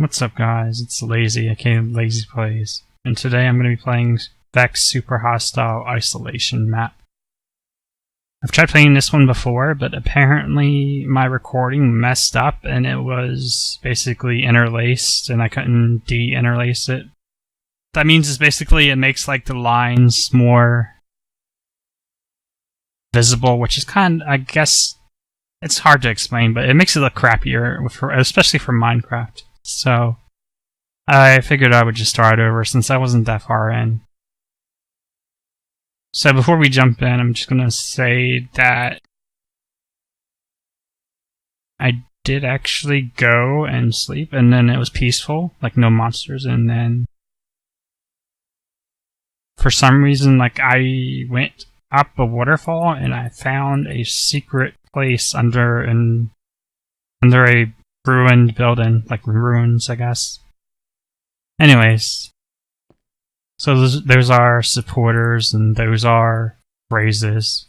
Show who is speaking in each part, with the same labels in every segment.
Speaker 1: What's up, guys? It's Lazy, aka Lazy Plays, and today I'm going to be playing Vechs Super Hostile Isolation map. I've tried playing this one before, but apparently my recording messed up and it was basically interlaced and I couldn't de-interlace it. That means is basically it makes like the lines more visible, which is kind of, I guess, it's hard to explain, but it makes it look crappier, especially for Minecraft. So I figured I would just start over since I wasn't that far in. So before we jump in, I'm just going to say that I did actually go and sleep, and then it was peaceful, like no monsters, and then for some reason, like I went up a waterfall and I found a secret place under a ruined building, like ruins, I guess. Anyways, so those are supporters and those are phrases.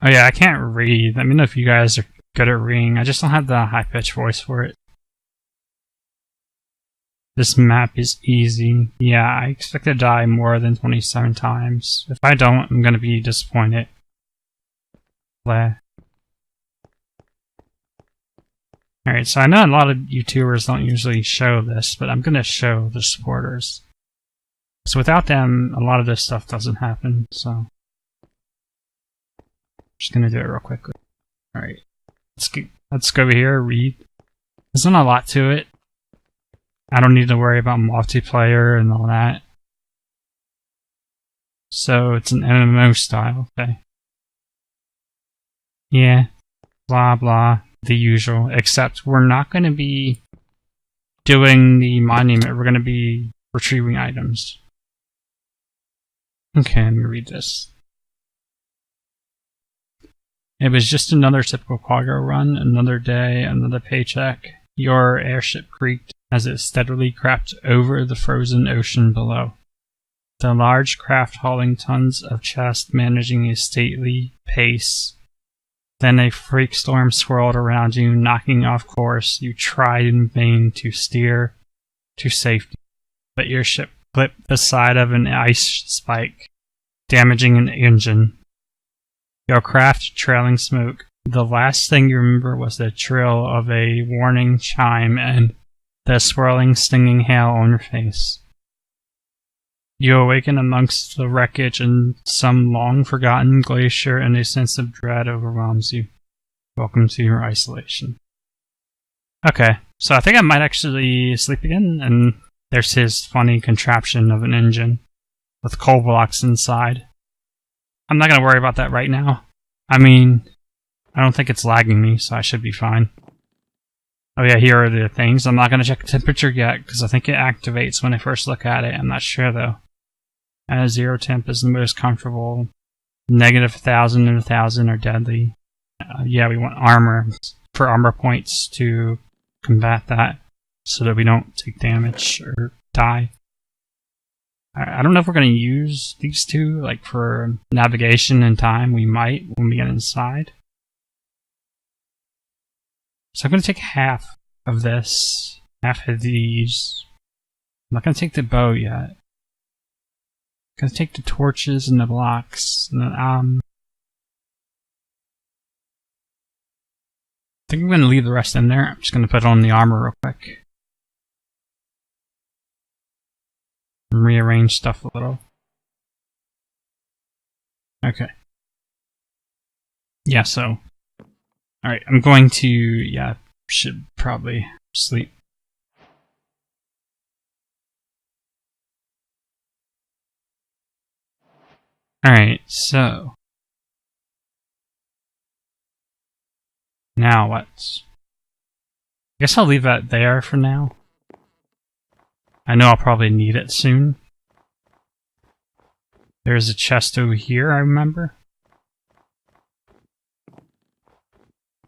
Speaker 1: Oh yeah, I can't read. Let me know if you guys are good at reading. I just don't have the high-pitched voice for it. This map is easy. Yeah, I expect to die more than 27 times. If I don't, I'm gonna be disappointed. Alright, so I know a lot of YouTubers don't usually show this, but I'm gonna show the supporters. So without them, a lot of this stuff doesn't happen, so I'm just gonna do it real quickly. Alright, let's go over here, read. There's not a lot to it. I don't need to worry about multiplayer and all that. So it's an MMO style, okay. Yeah, blah blah, the usual, except we're not going to be doing the monument, we're going to be retrieving items. Okay, let me read this. It was just another typical cargo run, another day, another paycheck. Your airship creaked as it steadily crept over the frozen ocean below. The large craft hauling tons of chests, managing a stately pace. Then a freak storm swirled around you, knocking off course. You tried in vain to steer to safety, but your ship clipped the side of an ice spike, damaging an engine. Your craft trailing smoke. The last thing you remember was the trill of a warning chime and the swirling, stinging hail on your face. You awaken amongst the wreckage in some long-forgotten glacier and a sense of dread overwhelms you. Welcome to your isolation. Okay, so I think I might actually sleep again, and there's his funny contraption of an engine with coal blocks inside. I'm not going to worry about that right now. I mean, I don't think it's lagging me, so I should be fine. Oh yeah, here are the things. I'm not going to check the temperature yet, because I think it activates when I first look at it. I'm not sure, though. Zero temp is the most comfortable. Negative 1,000 and 1,000 are deadly. Yeah, we want armor for armor points to combat that, so that we don't take damage or die. I don't know if we're going to use these two, like for navigation and time. We might when we get inside. So I'm going to take half of this, half of these. I'm not going to take the bow yet. I'm going to take the torches and the blocks. And then, I think I'm going to leave the rest in there. I'm just going to put on the armor real quick. And rearrange stuff a little. Okay. Yeah, so alright, I'm going to, yeah, should probably sleep. Alright, so now what? I guess I'll leave that there for now. I know I'll probably need it soon. There's a chest over here, I remember.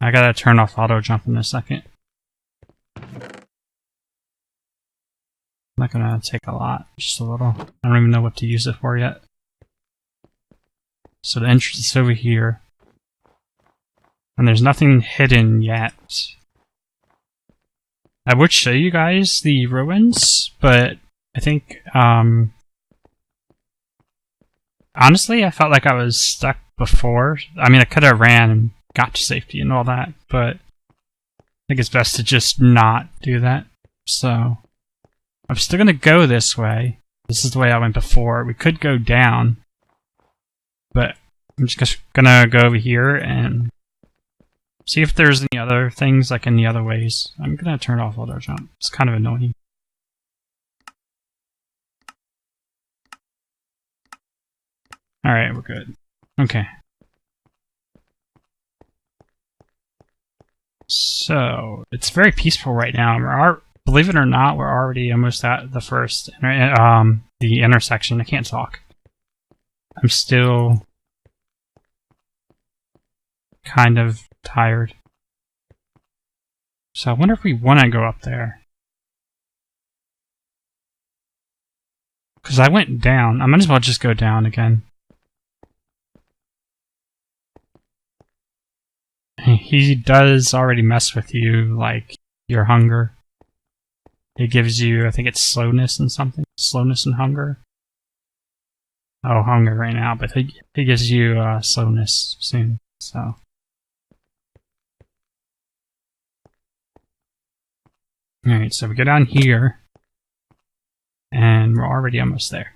Speaker 1: I gotta turn off auto jump in a second. I'm not gonna take a lot, just a little. I don't even know what to use it for yet. So the entrance is over here. And there's nothing hidden yet. I would show you guys the ruins, but I think, honestly, I felt like I was stuck before. I mean, I could have ran and got to safety and all that, but I think it's best to just not do that. So, I'm still gonna go this way. This is the way I went before. We could go down, but I'm just gonna go over here and see if there's any other things like in the other ways. I'm gonna turn off auto jump. It's kind of annoying. Alright, we're good. Okay. So, it's very peaceful right now. Believe it or not, we're already almost at the first, the intersection. I can't talk. I'm still kind of tired. So I wonder if we want to go up there. Because I went down. I might as well just go down again. He does already mess with you, like, your hunger. It gives you, I think it's slowness and something. Slowness and hunger. Oh, hunger right now, but he gives you slowness soon, so. Alright, so we go down here. And we're already almost there.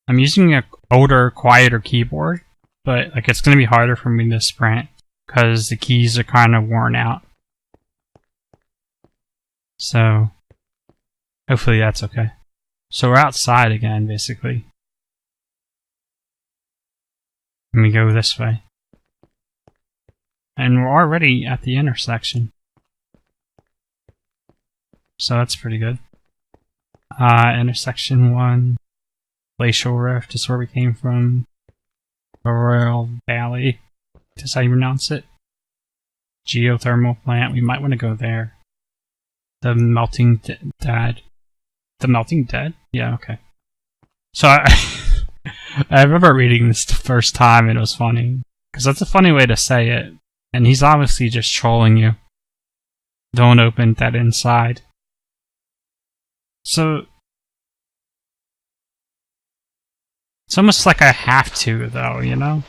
Speaker 1: I'm using an older, quieter keyboard, but like it's going to be harder for me to sprint because the keys are kind of worn out. So, hopefully that's okay. So we're outside again, basically. And we go this way. And we're already at the intersection. So that's pretty good. Intersection 1. Glacial Rift is where we came from. Royal Valley. That's how you pronounce it. Geothermal plant. We might want to go there. The Melting Dead. The Melting Dead? Yeah, okay. So I remember reading this the first time and it was funny. Because that's a funny way to say it. And he's obviously just trolling you. Don't open that inside. So it's almost like I have to, though, you know?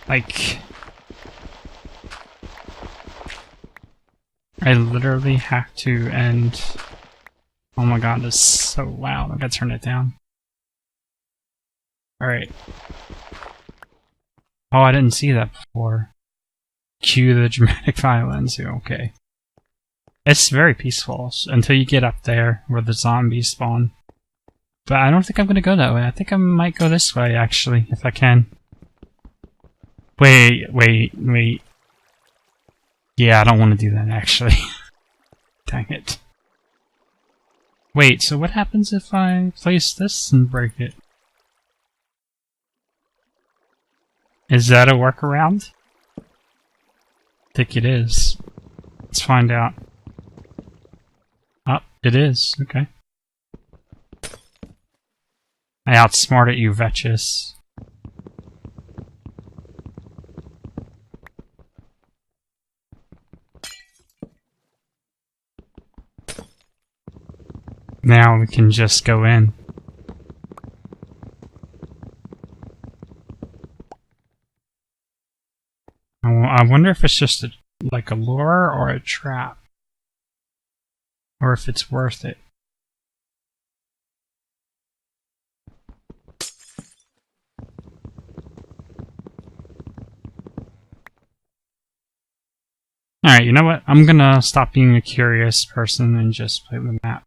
Speaker 1: Like, I literally have to end. Oh my god, this is so loud. I gotta turn it down. Alright. Oh, I didn't see that before. Cue the dramatic violence. Okay. It's very peaceful until you get up there where the zombies spawn. But I don't think I'm gonna go that way. I think I might go this way, actually, if I can. Wait. Yeah, I don't want to do that, actually. Dang it. Wait, so what happens if I place this and break it? Is that a workaround? I think it is. Let's find out. Oh, it is. Okay. I outsmarted you, Vetches. Now we can just go in. I wonder if it's just like a lure or a trap. Or if it's worth it. Alright, you know what? I'm gonna stop being a curious person and just play the map.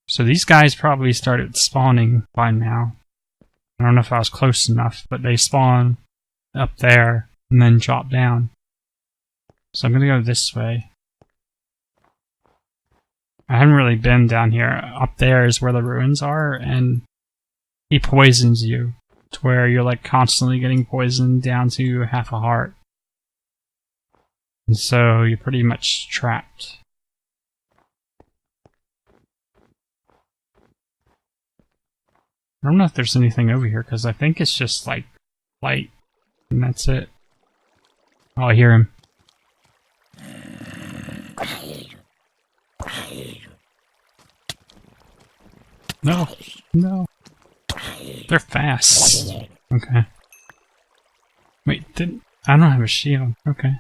Speaker 1: So these guys probably started spawning by now. I don't know if I was close enough, but they spawn up there and then drop down. So I'm gonna go this way. I haven't really been down here. Up there is where the ruins are, and he poisons you to where you're like constantly getting poisoned down to half a heart. And so you're pretty much trapped. I don't know if there's anything over here, because I think it's just like light, and that's it. Oh, I hear him. No, no. They're fast. Okay. Wait, I don't have a shield. Okay.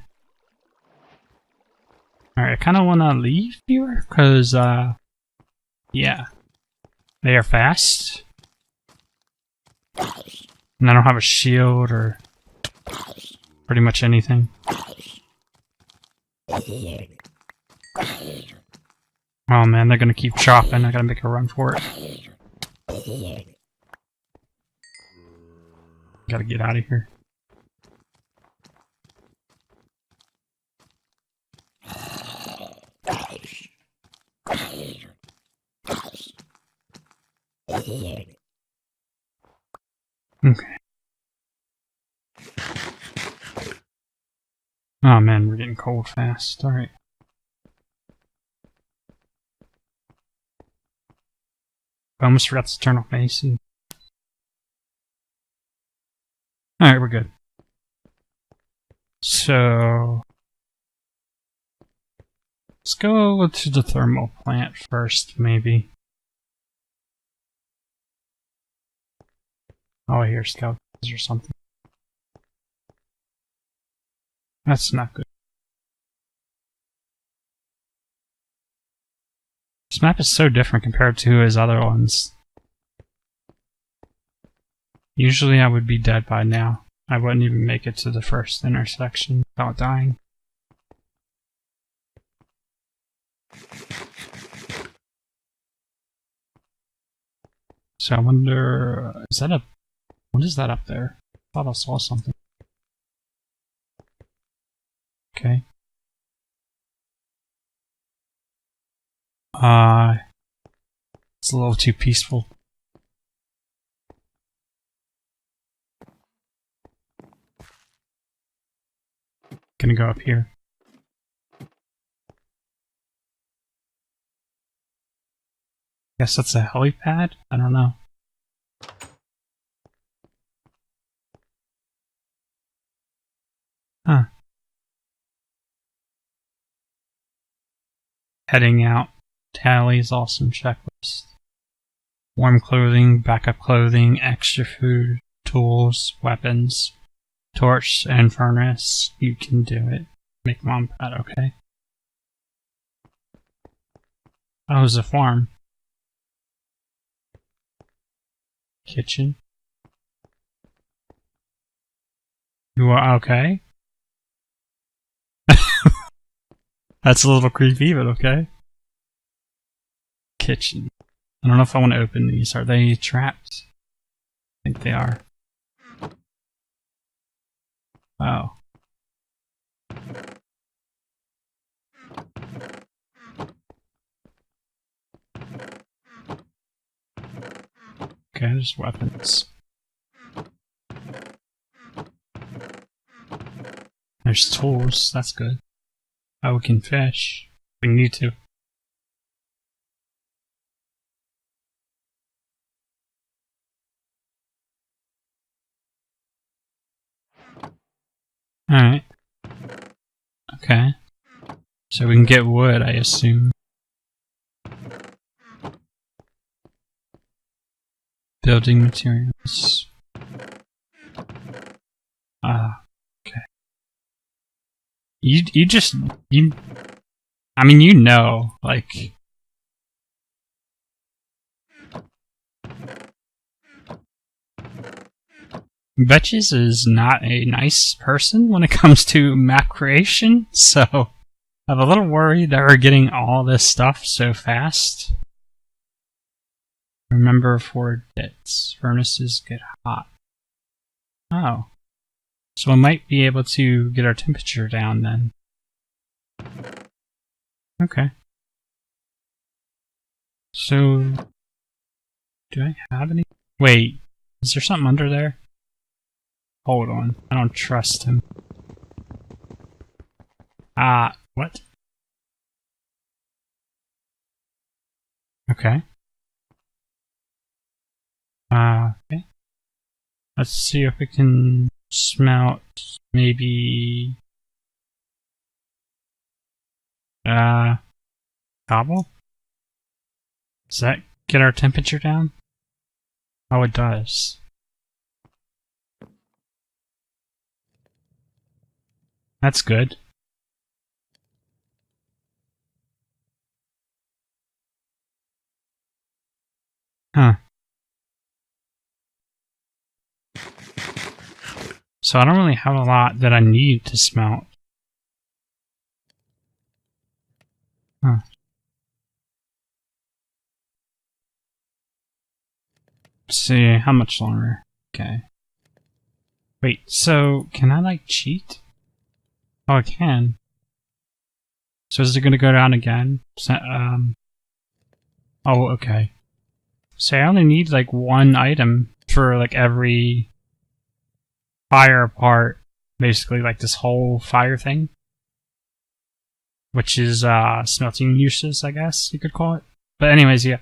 Speaker 1: Alright, I kind of want to leave here, because, yeah. They are fast. And I don't have a shield or pretty much anything. Oh man, they're gonna keep chopping. I gotta make a run for it. Gotta get out of here. Okay. Oh man, we're getting cold fast. Alright. I almost forgot to turn off my AC. Alright, we're good. So... let's go to the thermal plant first, maybe. Oh, I hear skeletons or something. That's not good. This map is so different compared to his other ones. Usually I would be dead by now. I wouldn't even make it to the first intersection without dying. So I wonder... is that a... what is that up there? I thought I saw something. Okay. It's a little too peaceful. Gonna go up here. Guess that's a helipad? I don't know. Huh. Heading out. Tally's awesome checklist. Warm clothing, backup clothing, extra food, tools, weapons, torch, and furnace. You can do it. Make mom proud, okay? Oh, it's a farm. Kitchen. You are okay? That's a little creepy, but okay. Kitchen. I don't know if I want to open these. Are they trapped? I think they are. Oh. Okay, there's weapons. There's tools, that's good. Oh, we can fish. We need to. Alright. Okay. So we can get wood, I assume. Building materials. Okay. You just, I mean, you know, like... Vetches is not a nice person when it comes to map creation, so I'm a little worried that we're getting all this stuff so fast. Remember 4 bits. Furnaces get hot. Oh. So we might be able to get our temperature down then. Okay. So... do I have any? Wait. Is there something under there? Hold on. I don't trust him. What? Okay. Okay. Let's see if we can smelt maybe cobble? Does that get our temperature down? Oh, it does. That's good. Huh. So I don't really have a lot that I need to smelt. Huh. Let's see, how much longer? Okay. Wait, so can I like cheat? Oh, I can. So is it gonna go down again? So, oh, okay. So I only need like one item for like every fire part, basically like this whole fire thing. Which is smelting uses, I guess you could call it. But anyways, yeah.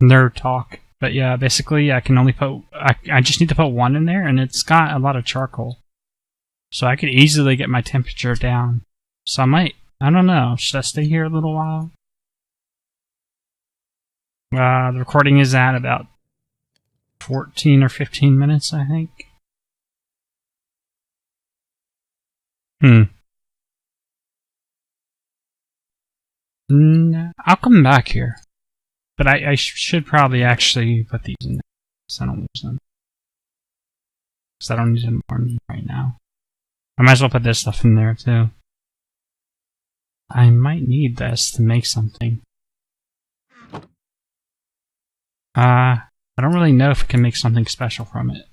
Speaker 1: Nerd talk. But yeah, basically I can only put I just need to put one in there and it's got a lot of charcoal. So I could easily get my temperature down. So I don't know, should I stay here a little while? The recording is at about 14 or 15 minutes, I think. I'll come back here. But I should probably actually put these in there, so I don't lose them. Because I don't need them right now. I might as well put this stuff in there, too. I might need this to make something. I don't really know if I can make something special from it.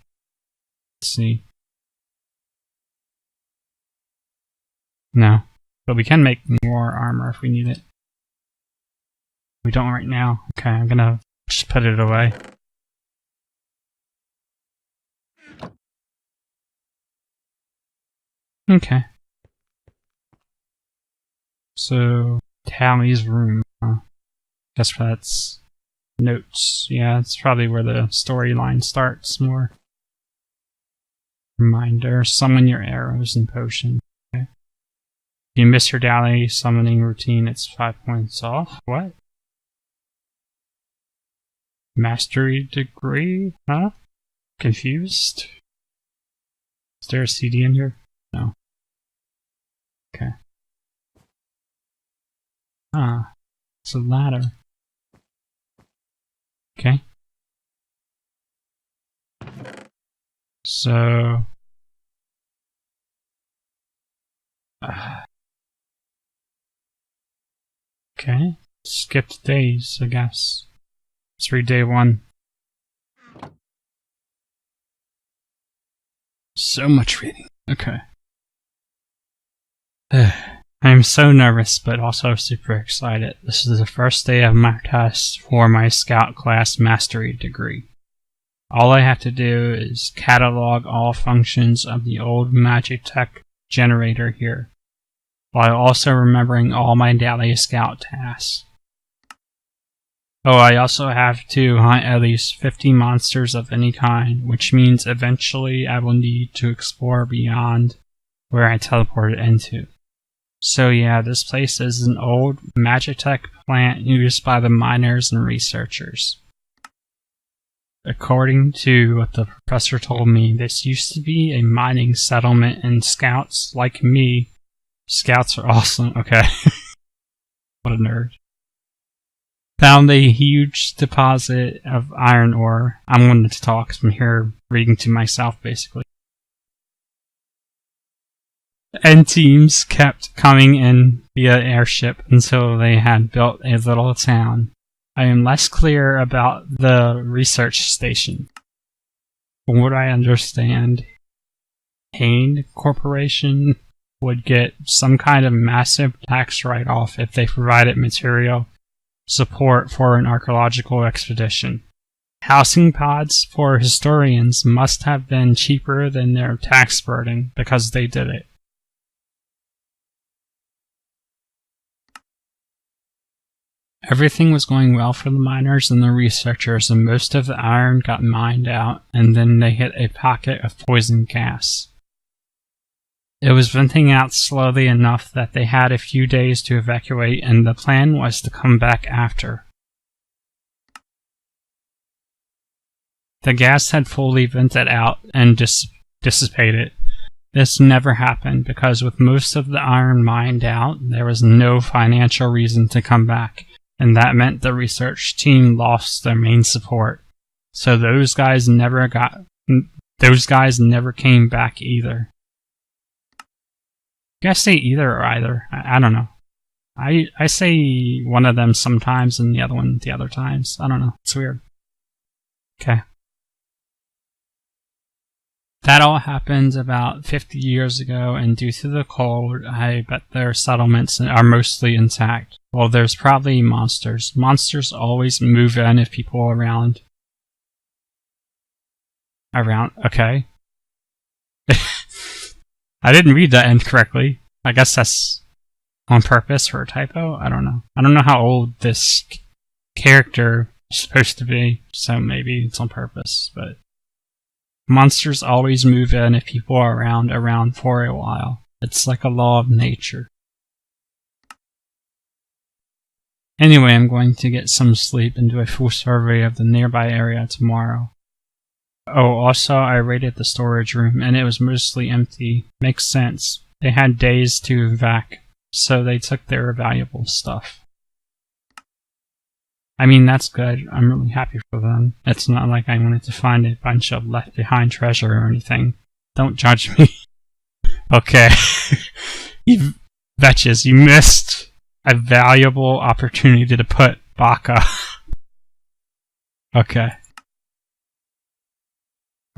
Speaker 1: Let's see. No. But we can make more armor if we need it. We don't right now. Okay, I'm gonna just put it away. Okay. So, Tally's room. Guess that's notes. Yeah, it's probably where the storyline starts more. Reminder, summon your arrows and potion. Okay. If you miss your daily summoning routine, it's 5 points off. What? Mastery degree? Huh? Confused? Is there a CD in here? No. Okay. Ah. It's a ladder. Okay. So... okay. Skipped days, I guess. Let's read day 1. So much reading. Okay. I'm so nervous, but also super excited. This is the first day of my test for my Scout class mastery degree. All I have to do is catalog all functions of the old Magitech generator here, while also remembering all my daily Scout tasks. Oh, I also have to hunt at least 50 monsters of any kind, which means eventually I will need to explore beyond where I teleported into. So yeah, this place is an old Magitech plant used by the miners and researchers. According to what the professor told me, this used to be a mining settlement, and scouts like me, scouts are awesome, okay. What a nerd. Found a huge deposit of iron ore. I'm going to talk because I'm here reading to myself, basically. And teams kept coming in via airship until they had built a little town. I am less clear about the research station. From what I understand, Hain Corporation would get some kind of massive tax write-off if they provided material support for an archaeological expedition. Housing pods for historians must have been cheaper than their tax burden because they did it. Everything was going well for the miners and the researchers, and most of the iron got mined out, and then they hit a pocket of poison gas. It was venting out slowly enough that they had a few days to evacuate, and the plan was to come back after. The gas had fully vented out and dissipated. This never happened because with most of the iron mined out, there was no financial reason to come back, and that meant the research team lost their main support. So those guys never came back either. You guys say either or either? I don't know. I say one of them sometimes and the other one the other times. I don't know. It's weird. Okay. That all happened about 50 years ago, and due to the cold, I bet their settlements are mostly intact. Well, there's probably monsters. Monsters always move in if people are around. Okay. I didn't read that end correctly. I guess that's on purpose for a typo? I don't know. I don't know how old this character is supposed to be, so maybe it's on purpose, but monsters always move in if people are around for a while. It's like a law of nature. Anyway, I'm going to get some sleep and do a full survey of the nearby area tomorrow. Oh, also, I raided the storage room, and it was mostly empty. Makes sense. They had days to evac, so they took their valuable stuff. I mean, that's good. I'm really happy for them. It's not like I wanted to find a bunch of left-behind treasure or anything. Don't judge me. Okay. Vetches, you missed a valuable opportunity to put Baka. Okay.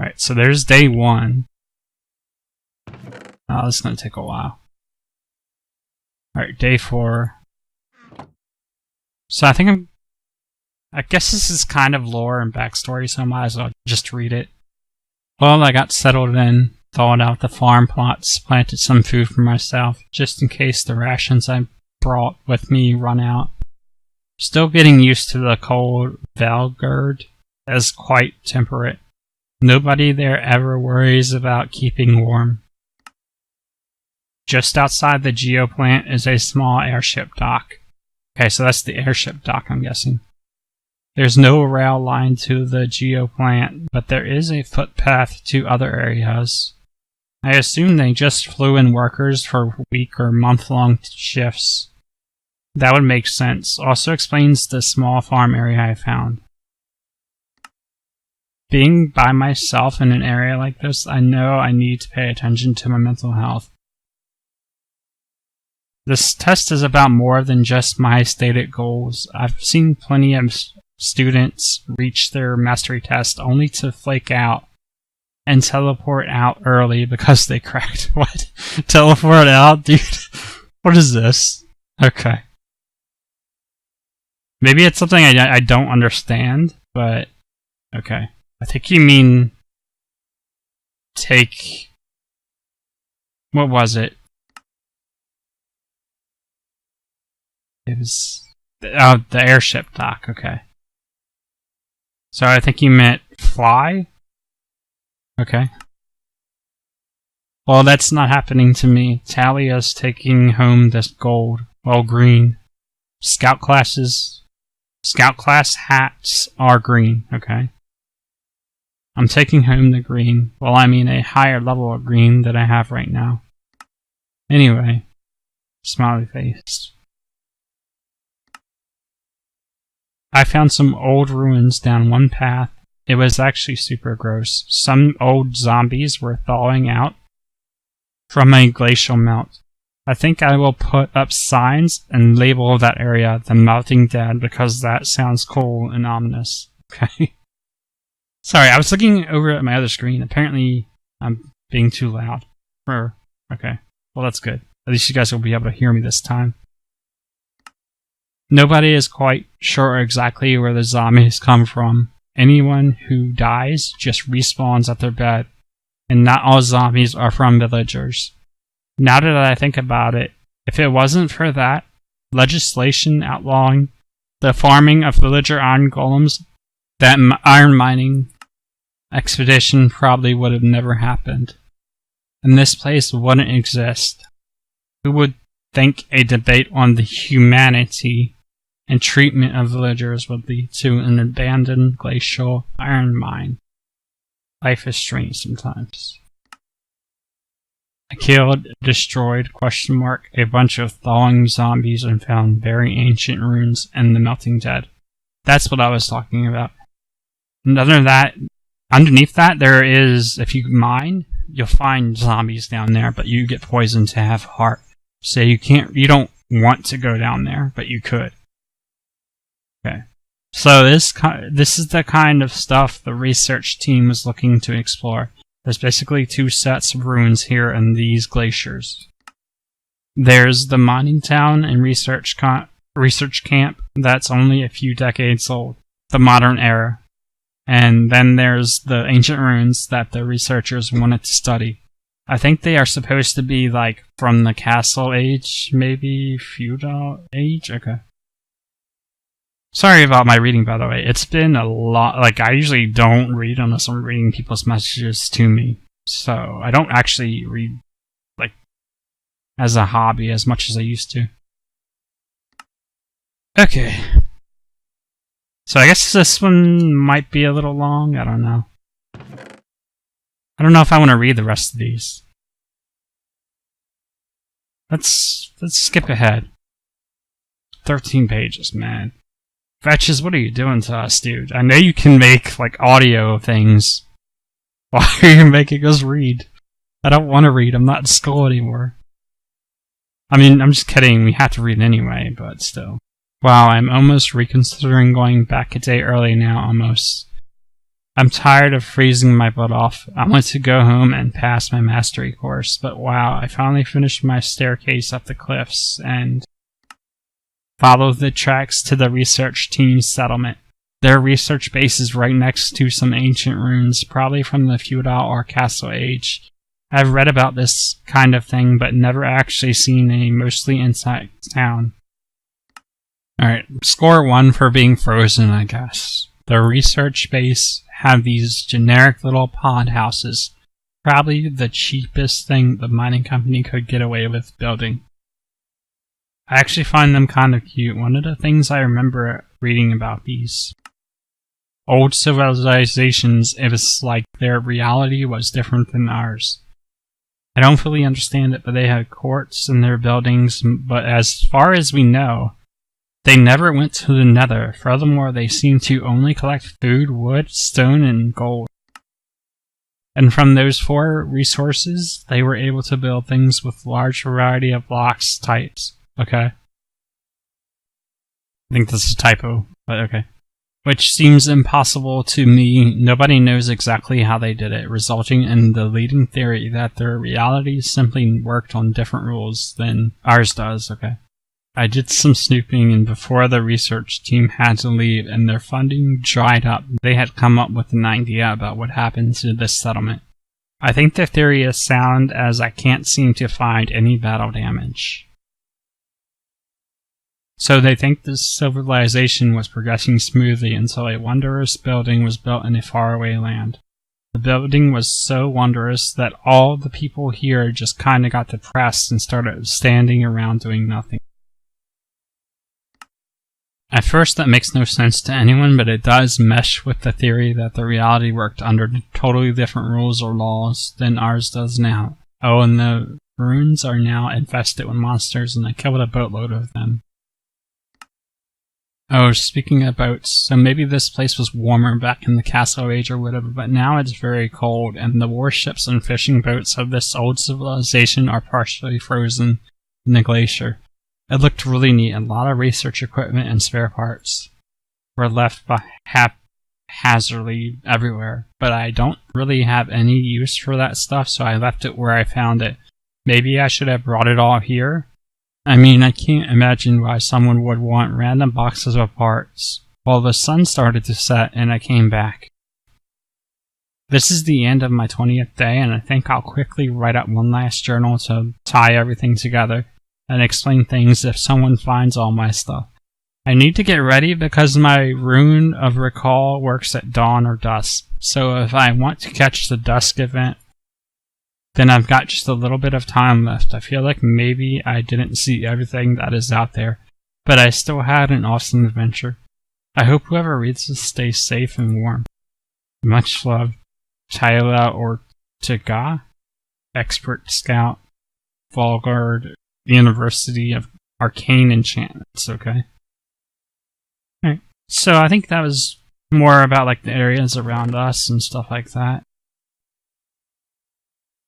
Speaker 1: Alright, so there's day 1. Oh, this is going to take a while. Alright, day 4. So I guess this is kind of lore and backstory, so I might as well just read it. Well, I got settled in, thawed out the farm plots, planted some food for myself, just in case the rations I brought with me run out. Still getting used to the cold. Valgerd is quite temperate. Nobody there ever worries about keeping warm. Just outside the geoplant is a small airship dock. Okay, so that's the airship dock, I'm guessing. There's no rail line to the geoplant, but there is a footpath to other areas. I assume they just flew in workers for week or month-long shifts. That would make sense. Also explains the small farm area I found. Being by myself in an area like this, I know I need to pay attention to my mental health. This test is about more than just my stated goals. I've seen plenty of students reach their mastery test only to flake out and teleport out early because they cracked. What? Teleport out? Dude, what is this? Okay. Maybe it's something I don't understand, but okay. I think you mean take... What was it? It was... Oh, the airship dock, okay. So I think you meant fly? Okay. Well, that's not happening to me. Talia's taking home this gold. Well, green. Scout class hats are green, okay. I'm taking home the green. Well, I mean a higher level of green than I have right now. Anyway. Smiley face. I found some old ruins down one path. It was actually super gross. Some old zombies were thawing out from a glacial melt. I think I will put up signs and label that area the Melting Dead because that sounds cool and ominous. Okay. Sorry, I was looking over at my other screen. Apparently, I'm being too loud. Okay. Well, that's good. At least you guys will be able to hear me this time. Nobody is quite sure exactly where the zombies come from. Anyone who dies just respawns at their bed, and not all zombies are from villagers. Now that I think about it, if it wasn't for that legislation outlawing the farming of villager iron golems, that iron mining expedition probably would have never happened. and this place wouldn't exist. Who would think a debate on the humanity and treatment of villagers would lead to an abandoned glacial iron mine? Life is strange sometimes. I killed, destroyed, a bunch of thawing zombies and found very ancient ruins in the Melting Dead. That's what I was talking about. And other than that, underneath that, there is, if you mine, you'll find zombies down there, but you get poisoned to have heart. So you don't want to go down there, but you could. Okay. So this is the kind of stuff the research team was looking to explore. There's basically 2 sets of ruins here in these glaciers. There's the mining town and research camp that's only a few decades old, the modern era. And then there's the ancient ruins that the researchers wanted to study. I think they are supposed to be like from the castle age, maybe feudal age? Okay. Sorry about my reading, by the way. It's been a lot. Like, I usually don't read unless I'm reading people's messages to me. So, I don't actually read, like, as a hobby as much as I used to. Okay. So, I guess this one might be a little long. I don't know. I don't know if I want to read the rest of these. Let's skip ahead. 13 pages, man. Vetches, what are you doing to us, dude? I know you can make, like, audio things. Why are you making us read? I don't want to read. I'm not in school anymore. I mean, I'm just kidding. We have to read anyway, but still. Wow, I'm almost reconsidering going back a day early now, almost. I'm tired of freezing my butt off. I want to go home and pass my mastery course, but wow, I finally finished my staircase up the cliffs and follow the tracks to the research team's settlement. Their research base is right next to some ancient ruins, probably from the feudal or castle age. I've read about this kind of thing, but never actually seen any, mostly inside town. Alright, score 1 for being frozen, I guess. The research base have these generic little pod houses, probably the cheapest thing the mining company could get away with building. I actually find them kind of cute. One of the things I remember reading about these old civilizations, it was like their reality was different than ours. I don't fully understand it, but they had courts in their buildings, but as far as we know, they never went to the nether. Furthermore, they seem to only collect food, wood, stone, and gold. And from those 4 resources, they were able to build things with large variety of blocks types. Okay. I think this is a typo, but okay. Which seems impossible to me. Nobody knows exactly how they did it, resulting in the leading theory that their reality simply worked on different rules than ours does. Okay. I did some snooping, and before the research team had to leave and their funding dried up, they had come up with an idea about what happened to this settlement. I think the theory is sound, as I can't seem to find any battle damage. So they think this civilization was progressing smoothly until a wondrous building was built in a faraway land. The building was so wondrous that all the people here just kinda got depressed and started standing around doing nothing. At first that makes no sense to anyone, but it does mesh with the theory that the reality worked under totally different rules or laws than ours does now. Oh, and the ruins are now infested with monsters, and I killed a boatload of them. Oh, speaking of boats, so maybe this place was warmer back in the Castle Age or whatever, but now it's very cold, and the warships and fishing boats of this old civilization are partially frozen in the glacier. It looked really neat, and a lot of research equipment and spare parts were left haphazardly everywhere, but I don't really have any use for that stuff, so I left it where I found it. Maybe I should have brought it all here? I mean, I can't imagine why someone would want random boxes of parts. Well, the sun started to set and I came back. This is the end of my 20th day, and I think I'll quickly write up one last journal to tie everything together and explain things if someone finds all my stuff. I need to get ready because my rune of recall works at dawn or dusk, so if I want to catch the dusk event, then I've got just a little bit of time left. I feel like maybe I didn't see everything that is out there, but I still had an awesome adventure. I hope whoever reads this stays safe and warm. Much love, Tyla Ortega, Expert Scout, Volgard, University of Arcane Enchantments, okay? Alright, so I think that was more about like the areas around us and stuff like that.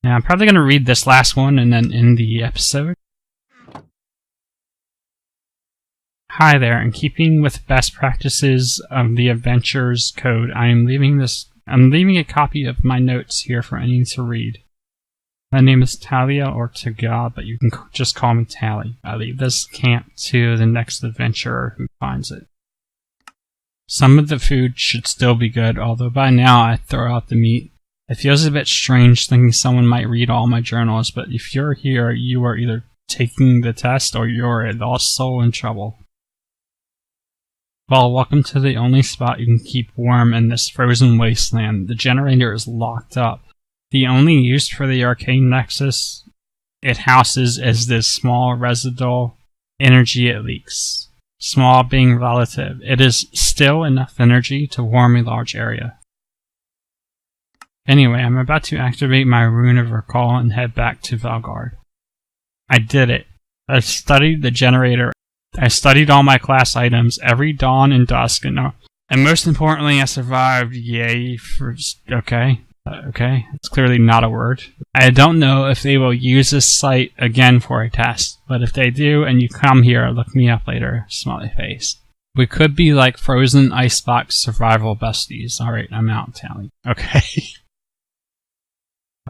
Speaker 1: Now I'm probably going to read this last one and then end the episode. Hi there, in keeping with best practices of the Adventures Code, I'm leaving a copy of my notes here for anyone to read. My name is Talia Ortega, but you can just call me Tally. I leave this camp to the next adventurer who finds it. Some of the food should still be good, although by now I throw out the meat. It feels a bit strange thinking someone might read all my journals, but if you're here, you are either taking the test or you're a lost soul in trouble. Well, welcome to the only spot you can keep warm in this frozen wasteland. The generator is locked up. The only use for the arcane nexus it houses is this small residual energy it leaks. Small being relative, it is still enough energy to warm a large area. Anyway, I'm about to activate my rune of recall and head back to Valgard. I did it. I studied the generator. I studied all my class items every dawn and dusk, and most importantly, I survived. Yay! Okay, it's clearly not a word. I don't know if they will use this site again for a test, but if they do and you come here, look me up later. Smiley face. We could be like frozen icebox survival besties. Alright, I'm out, Tally. Okay.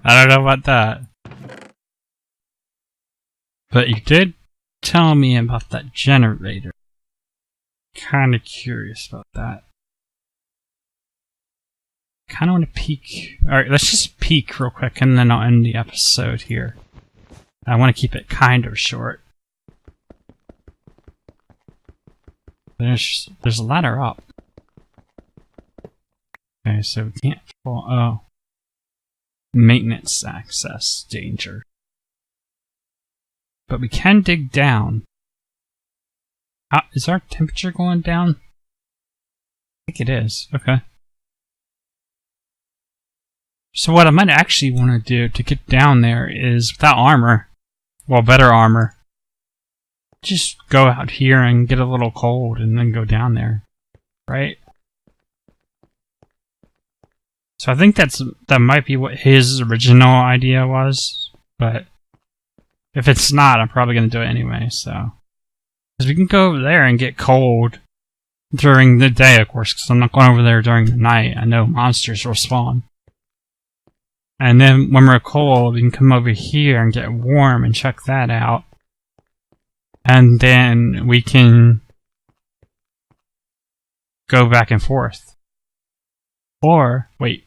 Speaker 1: I don't know about that. But you did tell me about that generator. Kinda curious about that. Kinda want to peek. Alright, let's just peek real quick and then I'll end the episode here. I want to keep it kind of short. There's a ladder up. Okay, so we can't fall. Oh. Maintenance access. Danger. But we can dig down. Is our temperature going down? I think it is. Okay. So what I might actually want to do to get down there is, without armor, well, better armor, just go out here and get a little cold and then go down there. Right? So I think that might be what his original idea was, but if it's not, I'm probably going to do it anyway, so. Because we can go over there and get cold during the day, of course, because I'm not going over there during the night. I know monsters will spawn. And then when we're cold, we can come over here and get warm and check that out. And then we can go back and forth. Or, wait.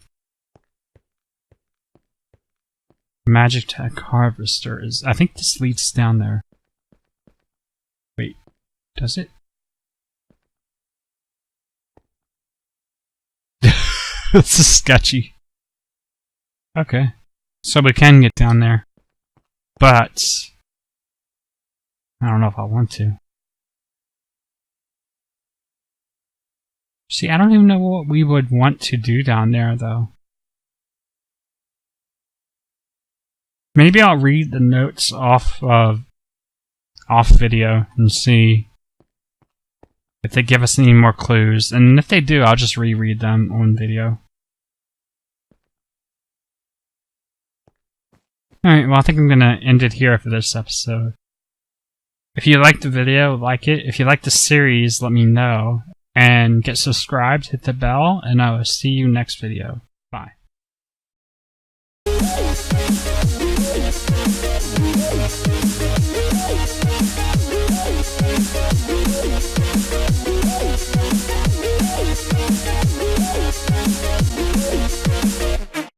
Speaker 1: Magic Tech Harvester is... I think this leads down there. Wait, does it? This is sketchy. Okay, so we can get down there. But... I don't know if I want to. See, I don't even know what we would want to do down there, though. Maybe I'll read the notes off video and see if they give us any more clues. And if they do, I'll just reread them on video. Alright, well I think I'm gonna end it here for this episode. If you liked the video, like it. If you like the series, let me know. And get subscribed, hit the bell, and I will see you next video. Bye.